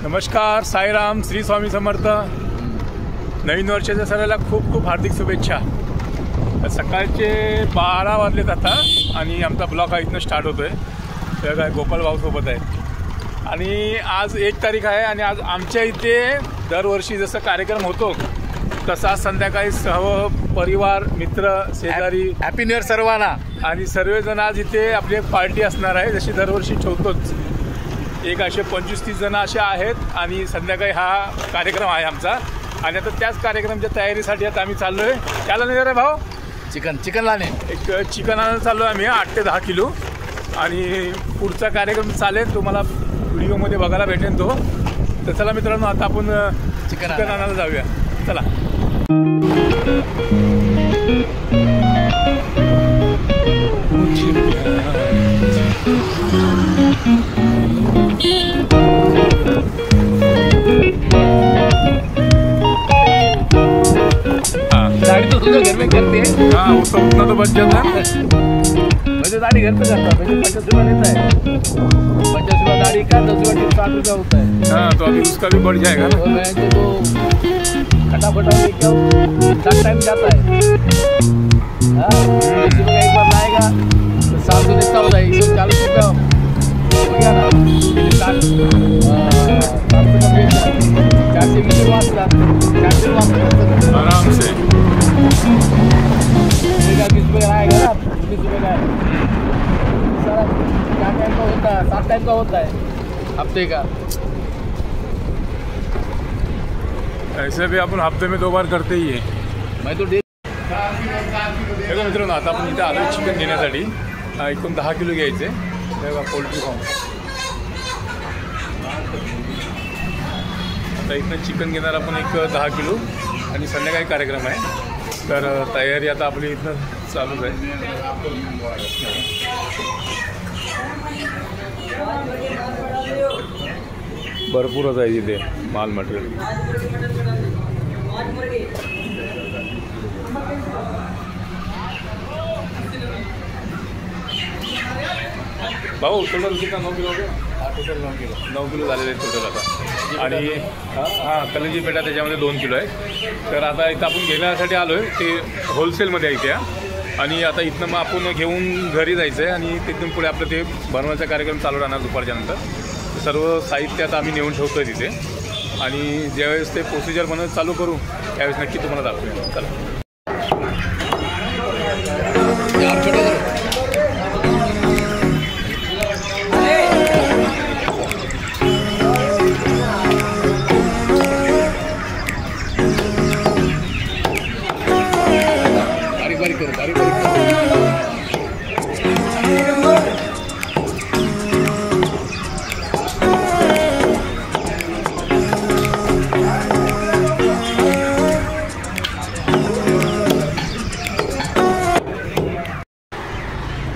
नमस्कार, साईराम, श्री स्वामी समर्थ. नवीन वर्षाच्या सगळ्याला खूप खूप हार्दिक शुभेच्छा. सकाळचे 12 वाजलेत आता आणि आमचा ब्लॉग हा इथनं स्टार्ट होतो आहे. तर काय गोपाल भाऊसोबत आहे आणि आज 1 तारीख आहे आणि आज आमच्या इथे दरवर्षी जसं कार्यक्रम होतो तसा संध्याकाळी सर्व परिवार, मित्र, शेजारी, हॅपी न्यू इयर सर्वांना. आणि सर्वजण आज इथे आपली एक पार्टी असणार आहे जशी दरवर्षी ठेवतोच. एक असे 25-30 जण असे आहेत आणि संध्याकाळी हा कार्यक्रम आहे आमचा. आणि आता त्याच कार्यक्रमाच्या तयारीसाठी आता आम्ही चाललो आहे. त्याला नाही रे भाऊ, चिकन लाने एक चिकन आणायला चाललो आहे आम्ही 8 ते 10 किलो. आणि पुढचा कार्यक्रम चालेल, तुम्हाला व्हिडिओमध्ये बघायला भेटेल तो. तर चला मित्रांनो, आता आपण चिकन आणायला जाऊया. चला. दाढ़ी तो तुझे घर में करते हैं? हाँ, वो तो उतना तो बच जाता है. वैसे दाढ़ी घर पे करता है, 50 रुपये लेता है. 50 रुपये दाढ़ी का, 10 रुपये 60 रुपये होता है. हाँ, तो अभी उसका भी बढ़ जाएगा ना. और मैं तो फटाफट लेके आऊँ, 7 टाइम जाता है. हाँ, 20 रुपये एक बार लाएगा तो 7 दिन इतना हो जाएगा, 140 रुपये हो गया ना. 7 420 वास्ता 400 वास्ता आराम से 20 रुपये आएगा ना. 20 रुपये का सारा क्या टाइम का होता है, 7 टाइम का होता है हफ्ते का. ऐसे भी आपण हफ्ते में 2 बार करते ही है. मैं तो बघा मित्रांनो, आता आपण इथे आलो चिकन घेण्यासाठी. एकूण 10 किलो घ्यायचे. बघा पोल्ट्री फार्म. आता इथनं चिकन घेणार आपण एक 10 किलो आणि संध्याकाळी कार्यक्रम आहे. तर तयारी आता आपली इथनं चालूच आहे. भरपूरच आहे तिथे माल मटेरियल. भाऊ टोटल किती 9 किलो हो गया? टोटल 9 किलो झालेले आहेत टोटल आता. आणि हां, कलंजी पेटा त्याच्यामध्ये 2 किलो आहे. तर आता इथं आपण घेण्यासाठी आलो आहे. ते होलसेलमध्ये आहे त्या. आणि आता इथनं मग आपण घेऊन घरी जायचं आहे आणि तिथून पुढे आपलं ते बनवायचा कार्यक्रम चालू राहणार दुपारच्या नंतर. सर्व साहित्य आता आम्ही नेऊन ठेवतो आहे तिथे. आणि ज्यावेळेस ते प्रोसिजर बनवत चालू करू त्यावेळेस नक्की तुम्हाला दाखवूया. चला.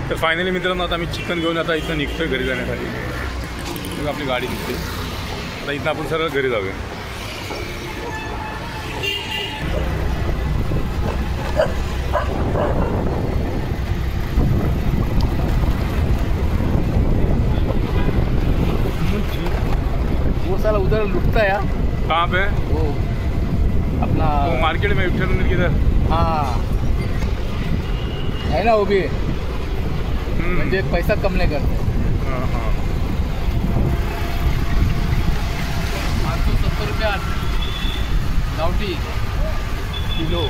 तर फायनली मित्रांनो, आता आम्ही चिकन घेऊन आता इथं निघतोय घरी जाण्यासाठी. मग आपली गाडी निघते. आता इथं आपण सरळ घरी जाऊया. वो साला उधर लुटता है. कहाँ पे? वो अपना वो मार्केट में विठल मंदिर की इधर. हाँ है ना, वो भी म्हणजे पैसा कम नहीं करते. हाँ हाँ. 570 रुपये गावठी किलो.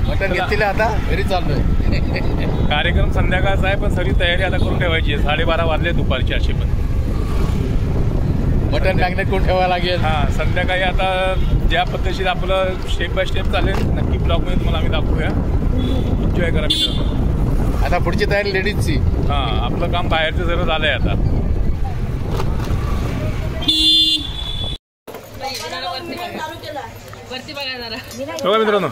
मटन घेतलेलं आता घरी चाललोय. कार्यक्रम संध्याकाळचा आहे पण सगळी तयारी आता करून ठेवायची आहे. 12:30 वाजले दुपारची अशी. पण मटन मॅग्नेट करून ठेवायला लागेल. हां, संध्याकाळी आता ज्या पद्धतीने आपलं स्टेप बाय स्टेप चालेल नक्की ब्लॉगमध्ये तुम्हाला आम्ही दाखवूया. एन्जॉय करा मित्रांनो. आता पुढची तयारी लेडीजची. हां, आपलं काम बाहेरचं जरा झालं आहे आता. बघा मित्रांनो,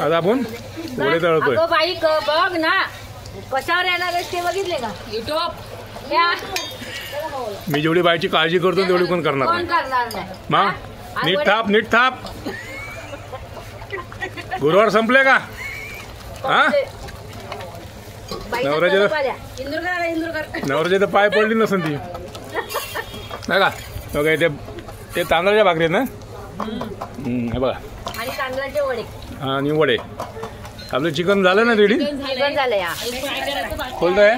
आता आपण पोळे तळतोय. बाई बघ ना कशावर येणार ते बघितले का युट्यूब. मी जेवढी बाईची काळजी करतो तेवढी कोण करणार कोण नाही. करणार नाही. मग नीट थाप नीट थाप. गुरुवार संपले का? हा नवऱ्याचे तर पाय पडली नसन ती नाही का? बघा ते तांदळाच्या भाकरी ना. हे बघा आणि तांदळाचे वडे आणि वडे. आपलं चिकन झालं ना रेडी? चिकन झालं या. खोलतोय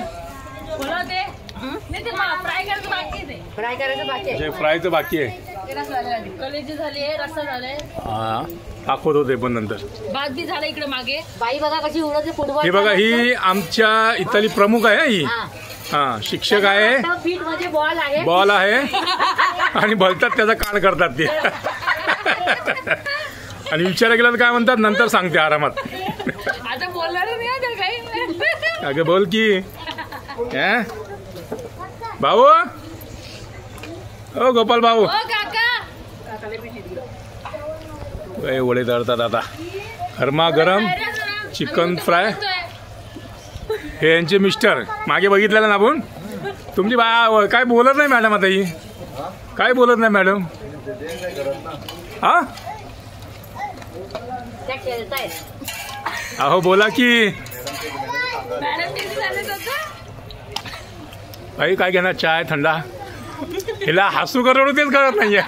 फ्राय करायचं बाकी आहे. फ्रायचं बाकी आहे. कलेजी झाली आहे, रस्सा झालाय. हा दाखवत होते पण नंतर. भात बी झाला इकडे मागे. बाई बघा कशी उडते फुटबॉल. हे बघा ही आमच्या इथली प्रमुख आहे ही. हा शिक्षक आहे. फीट म्हणजे बॉल आहे आणि भलतात त्याचा कान करतात ते. आणि विचारा गेला तर काय म्हणतात नंतर सांगते आरामात. आता बोलणार नाही काही. अगं बोल की भाऊ. ओ गोपाल भाऊ वडे तळतात आता. गरमा गरम चिकन फ्राय. हे यांचे मिस्टर मागे बघितलेलं ना आपण. तुमची काय बोलत नाही मॅडम आता ही. काय बोलत नाही मॅडम. हा अहो बोला की. आई काय घेणार चाय थंडा. हिला हसू करोड तेच करत नाहीये.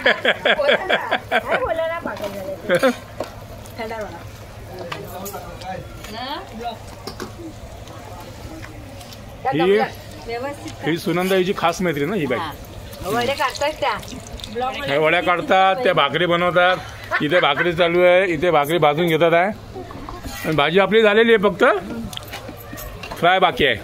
ही सुनंदाईची खास मैत्रीण ना ही बाई. वड्या काढतात त्या भाकरी बनवतात. इथे भाकरी चालू आहे. इथे भाकरी भाजून घेतात आहे. आणि भाजी आपली झालेली आहे फक्त फ्राय बाकी आहे.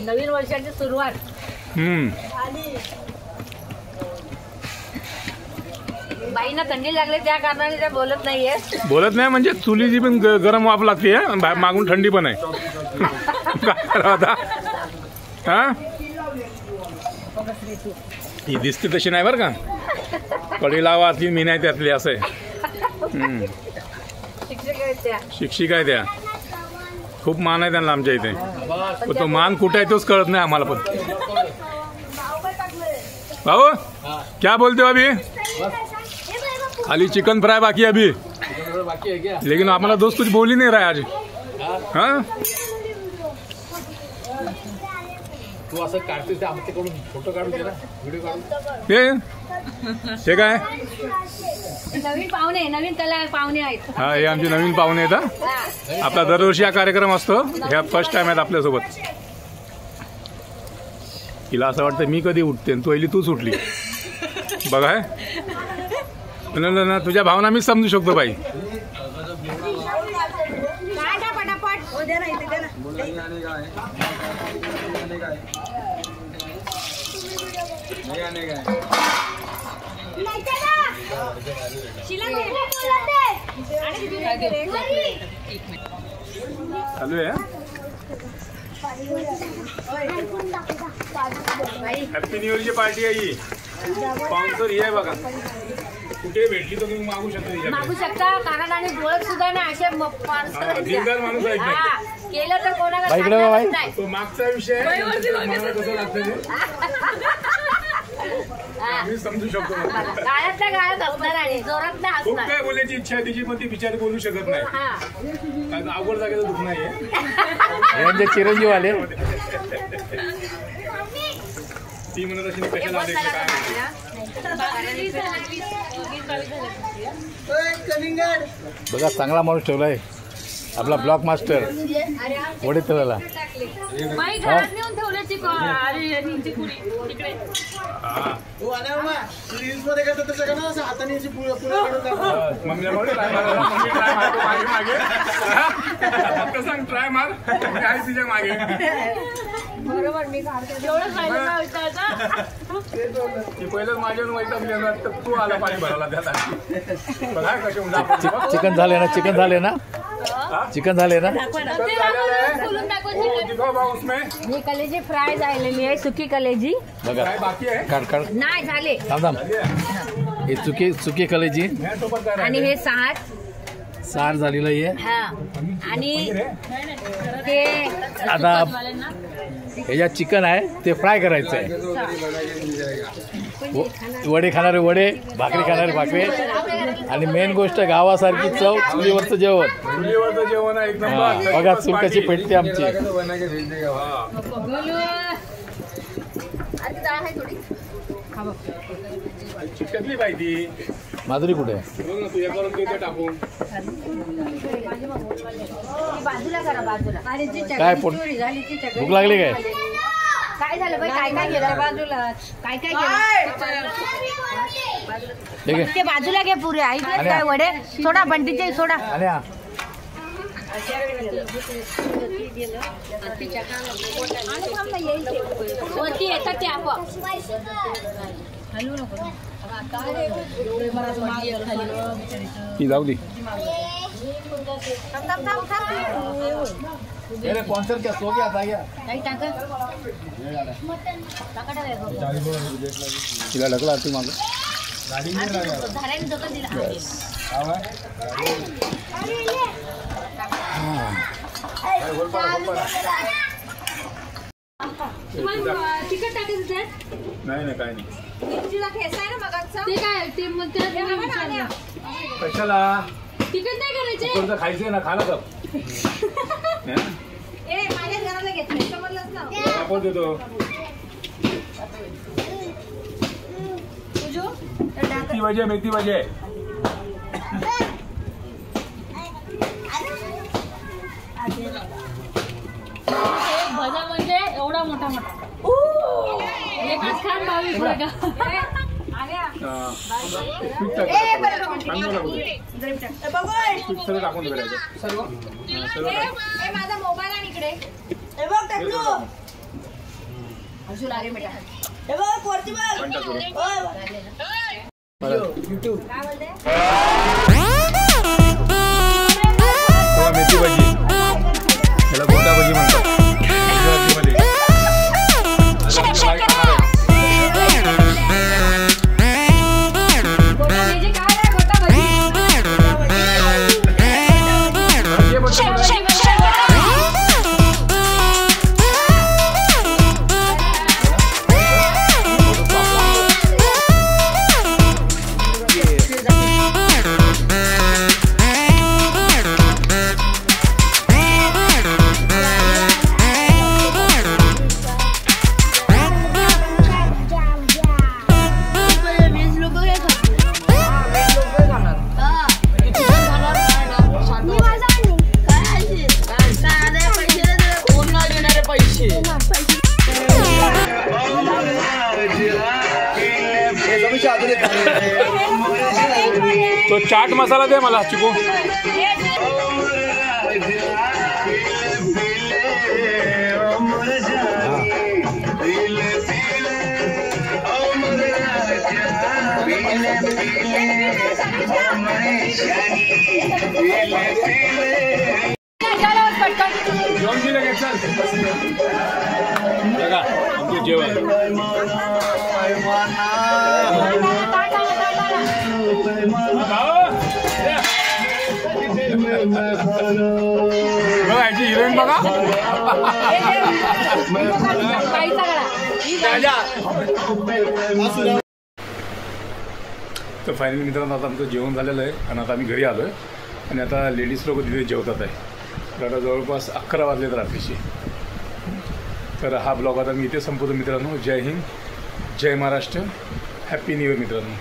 नवीन वर्षाची सुरुवात. बाईंना थंडी लागली त्या कारणाने त्या बोलत नाहीये. बोलत नाही म्हणजे चुलीची पण गरम वाफ लागते. मागून थंडी पण आहे. हा ही दिसते तशी नाही बरं का. कडी लावा ती मी नाही त्यातली असं आहे. शिक्षिका आहे त्या. खूप मान आहे त्यांना आमच्या इथे. तो मान कुठे आहे तोच कळत नाही आम्हाला पण. भाऊ क्या बोलते हो अभी? खाली चिकन फ्राय बाकी है अभी. लेकिन हमारा दोस्त कुछ बोल ही नहीं रहा है आज. हाँ तू असं काढतोय ते आमच्याकडून फोटो काढून दे ना. व्हिडिओ काढून. हे काय नवीन पाहुणे नवीन पाहुणे आहेत. हा हे आमचे नवीन पाहुणे आहेत. आपला दरवर्षी हा कार्यक्रम असतो. ह्या फर्स्ट टाइम आहेत आपल्यासोबत. तिला असं वाटतं मी कधी उठते तू पहिली तूच उठली. बघा ना तुझ्या भावना मी समजू शकतो बाई. चालू आहे. हॅपी न्यू इयरची पार्टी आहे ही. स्पॉन्सर ही आहे बघा. कुठे भेटली तर तुम्ही मागू शकता. कारण आणि ओळख सुद्धा ना अशा माणूस आहे. केलं तर कोणाला तो मागचा विषय कसं लागतं मी समजू शकतो. गाळ्यातल्या गाळ्यात असणार आणि जोरात नाही खूप काय बोलायची इच्छा आहे तिची पण ती बिचारी बोलू शकत नाही. कारण अवघड जागेचं दुःख नाहीये. चिरंजीव आले. ती म्हणत अशी कशाला आले काय. बघा चांगला माणूस ठेवलाय आपला ब्लॉक मास्टर वडे तळाला. ट्राय मार तिच्या मागे. बरोबर मी पहिलं माझ्या वैताग तर तू आला पाणी भरायला त्यासाठी. बघा कसे चिकन झाले ना. चिकन झाले ना. चिकन झाले ना. ही कलेजी फ्राय झालेली आहे. सुकी कलेजी बघा बाकी आहे. काढ काढ नाही झाले. थांब. हे सुकी कलेजी आणि हे सार झालेलं आहे. आणि ते आता हे चिकन आहे ते फ्राय करायचं आहे. वडे खाणारे वडे, भाकरी खाणारे भाकरी, आणि मेन गोष्ट गावासारखी चव, चुलीवरचं जेवण. चुलीवरचं जेवण आहे एक नंबर. बघा चूल कशी पेटते आमची. चिकटली पाहिजे. माधुरी कुठे आहे? तुझ्या करून देतो टाकून. बाजूला करा बाजूला. काय पोट भूक लागली काय? काय झालं बाई? काय काय केलं बाजूला? काय काय केलं? ठीक आहे. ते बाजूला घे पुरे. ऐकलं काय वडे? सोडा बंटीचे सोडा. आणि हा वरती येतात ते आपोआप. ती जाऊ दे. कॉन्सर्ट क्या सो गया था क्या? तिला ढकला आरती मागं. तिखट टाकायचं त्यात? नाही नाही काय नाही. मिरचीला ठेचा आहे ना मगाचा? ते काय ते मग त्यात कशाला तिखट नाही करायचे. कोणतं खायचंय ना, खा ना सब. ए माझ्या घराला घेतलं समजलंच ना. आपण देतो. मेथी भाजी आहे, मेथी भाजी आहे. भजा म्हणजे एवढा मोठा मोठा. एकाच खान 22 का? पीठ सगळं टाकून करायचं. सर्व माझा मोबाईल आहे इकडे. अजून आले बेटा. मेथी भाजी, त्याला गोटा भाजी म्हणतात. तो चाट मसाला दे मला चिकू. जेवण दिलं का? चल बघा आमचं जेवण. बघा याची हिरोईन बघा. तर फायनली मित्रांनो आता आमचं जेवण झालेलं आहे आणि आता आम्ही घरी आलो आहे आणि आता लेडीज लोक तिथे जेवतात आहे. तर आता जवळपास 11 वाजलेत रात्रीची. तर हा ब्लॉग आता मी इथे संपवतो मित्रांनो. जय हिंद, जय महाराष्ट्र, हॅपी न्यू इयर मित्रांनो.